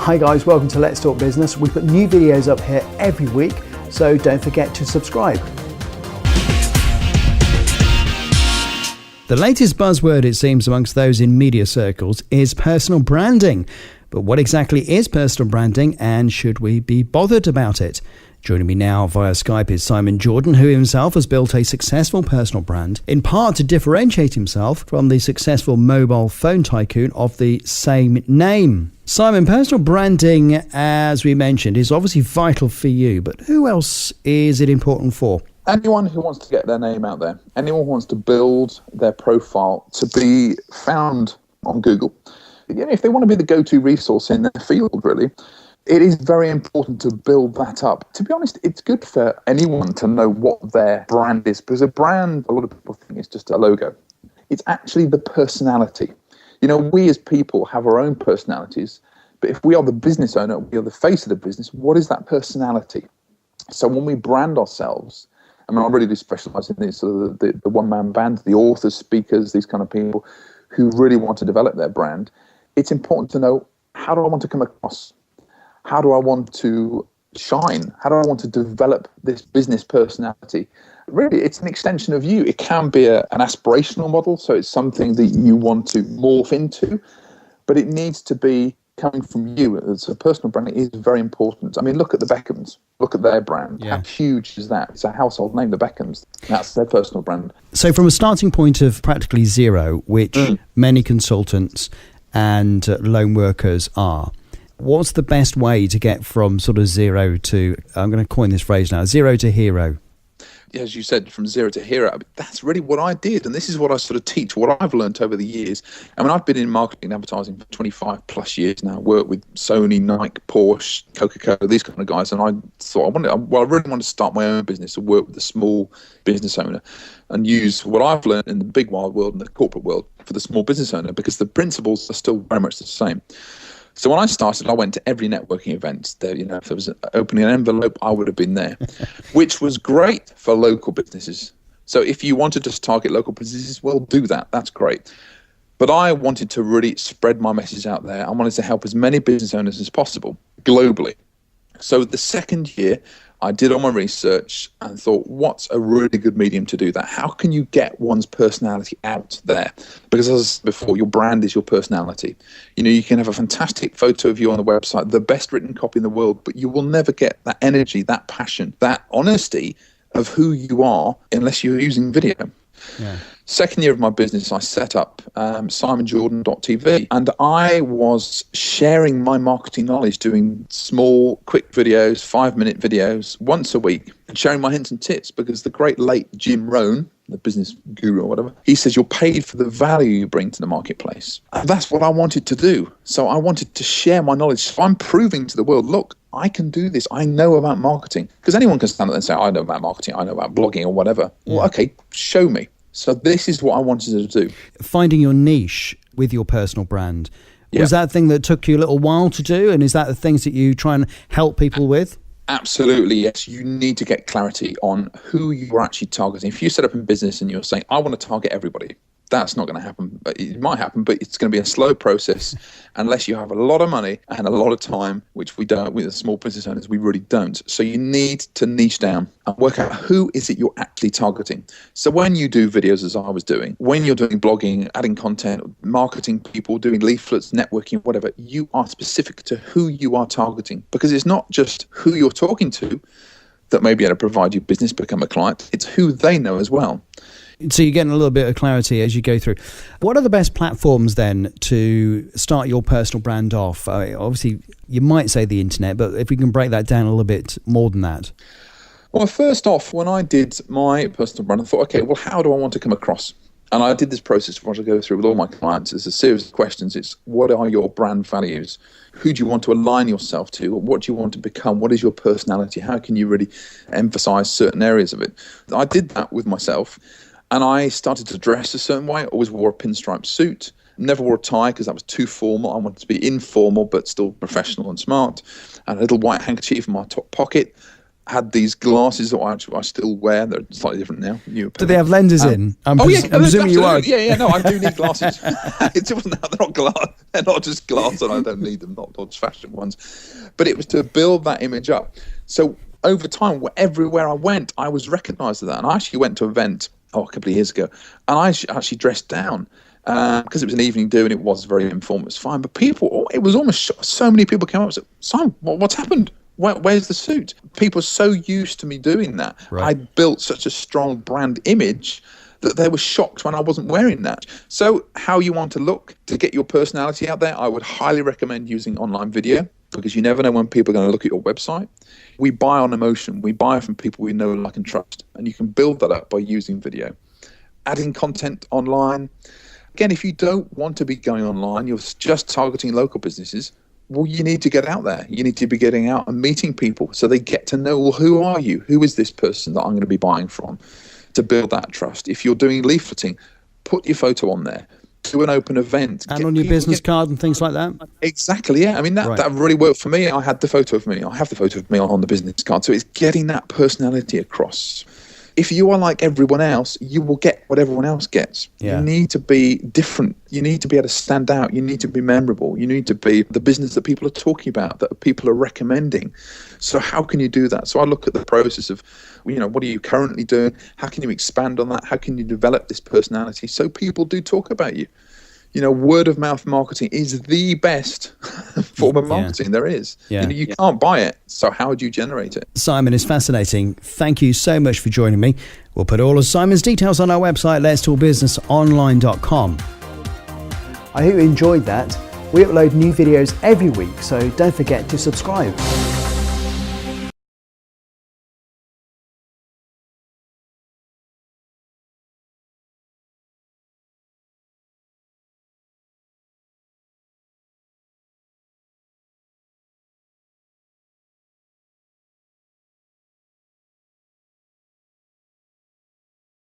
Hi guys, welcome to Let's Talk Business. We put new videos up here every week, so don't forget to subscribe. The latest buzzword, it seems, amongst those in media circles is personal branding. But what exactly is personal branding, and should we be bothered about it? Joining me now via Skype is Simon Jordan, who himself has built a successful personal brand, in part to differentiate himself from the successful mobile phone tycoon of the same name. Simon, personal branding, as we mentioned, is obviously vital for you, but who else is it important for? Anyone who wants to get their name out there, anyone who wants to build their profile to be found on Google, if they want to be the go-to resource in their field, really, it is very important to build that up. To be honest, it's good for anyone to know what their brand is, because a brand, a lot of people think it's just a logo. It's actually the personality. We as people have our own personalities, but if we are the business owner, we are the face of the business, what is that personality? So when we brand ourselves, I really do specialise in this, the one-man band, the authors, speakers, these kind of people who really want to develop their brand. It's important to know, how do I want to come across? How do I want to shine? How do I want to develop this business personality? Really, it's an extension of you. It can be an aspirational model, so it's something that you want to morph into, but it needs to be coming from you. So personal branding is very important. Look at the Beckhams. Look at their brand. Yeah. How huge is that? It's a household name, the Beckhams. That's their personal brand. So from a starting point of practically zero, which many consultants and loan workers are, what's the best way to get from sort of zero to, I'm going to coin this phrase now, zero to hero? As you said, from zero to hero, that's really what I did. And this is what I sort of teach, what I've learned over the years. I've been in marketing and advertising for 25 plus years now, worked with Sony, Nike, Porsche, Coca-Cola, these kind of guys. And I thought, I really want to start my own business and work with a small business owner and use what I've learned in the big wide world and the corporate world for the small business owner, because the principles are still very much the same. So when I started, I went to every networking event. If there was opening an envelope, I would have been there, which was great for local businesses. So if you wanted to target local businesses, well, do that. That's great. But I wanted to really spread my message out there. I wanted to help as many business owners as possible globally. So the second year, I did all my research and thought, what's a really good medium to do that? How can you get one's personality out there? Because as I said before, your brand is your personality. You can have a fantastic photo of you on the website, the best written copy in the world, but you will never get that energy, that passion, that honesty of who you are unless you're using video. Yeah. Second year of my business, I set up simonjordan.tv, and I was sharing my marketing knowledge, doing small, quick videos, 5-minute videos once a week, and sharing my hints and tips, because the great late Jim Rohn, the business guru or whatever, he says you're paid for the value you bring to the marketplace. And that's what I wanted to do. So I wanted to share my knowledge. So I'm proving to the world, look, I can do this. I know about marketing. Because anyone can stand there and say, I know about marketing, I know about blogging or whatever. Yeah. Well, okay, show me. So this is what I wanted to do. Finding your niche with your personal brand. Was that a thing that took you a little while to do? And is that the things that you try and help people with? Absolutely, yes. You need to get clarity on who you are actually targeting. If you set up in business and you're saying, I want to target everybody, that's not going to happen. It might happen, but it's going to be a slow process unless you have a lot of money and a lot of time, which we don't. With the small business owners, we really don't. So you need to niche down and work out who is it you're actually targeting. So when you do videos, as I was doing, when you're doing blogging, adding content, marketing people, doing leaflets, networking, whatever, you are specific to who you are targeting, because it's not just who you're talking to that may be able to provide you business, become a client. It's who they know as well. So you're getting a little bit of clarity as you go through. What are the best platforms then to start your personal brand off? Obviously, you might say the internet, but if we can break that down a little bit more than that. Well, first off, when I did my personal brand, I thought, okay, well, how do I want to come across? And I did this process before I go through with all my clients. It's a series of questions. It's, what are your brand values? Who do you want to align yourself to? What do you want to become? What is your personality? How can you really emphasize certain areas of it? I did that with myself. And I started to dress a certain way. I always wore a pinstripe suit, never wore a tie because that was too formal. I wanted to be informal but still professional and smart. And a little white handkerchief in my top pocket. had these glasses that I still wear. They're slightly different now. Do they have lenses in? I'm presuming you are. Yeah, no, I do need glasses. They're not glass. They're not just glass, and I don't need them. Not just fashion ones. But it was to build that image up. So over time, everywhere I went, I was recognised as that. And I actually went to an event a couple of years ago, and I actually dressed down. Because it was an evening do and it was very informal, it was fine. But it was almost so many people came up and said, "Simon, what's happened? Where's the suit?" People are so used to me doing that. Right. I built such a strong brand image that they were shocked when I wasn't wearing that. So how you want to look to get your personality out there, I would highly recommend using online video, because you never know when people are going to look at your website. We buy on emotion. We buy from people we know, like, and trust. And you can build that up by using video. Adding content online. Again, if you don't want to be going online, you're just targeting local businesses, well, you need to get out there. You need to be getting out and meeting people so they get to know, well, who are you? Who is this person that I'm going to be buying from? To build that trust. If you're doing leafleting, put your photo on there. Do an open event. And on your business card and things like that? Exactly, yeah. I mean, that really worked for me. I had the photo of me. I have the photo of me on the business card. So it's getting that personality across. If you are like everyone else, you will get what everyone else gets. Yeah. You need to be different. You need to be able to stand out. You need to be memorable. You need to be the business that people are talking about, that people are recommending. So how can you do that? So I look at the process of, what are you currently doing? How can you expand on that? How can you develop this personality so people do talk about you? Word of mouth marketing is the best form of marketing there is. Yeah. You can't buy it. So how do you generate it? Simon, is fascinating. Thank you so much for joining me. We'll put all of Simon's details on our website, letstalkbusinessonline.com. I hope you enjoyed that. We upload new videos every week, so don't forget to subscribe.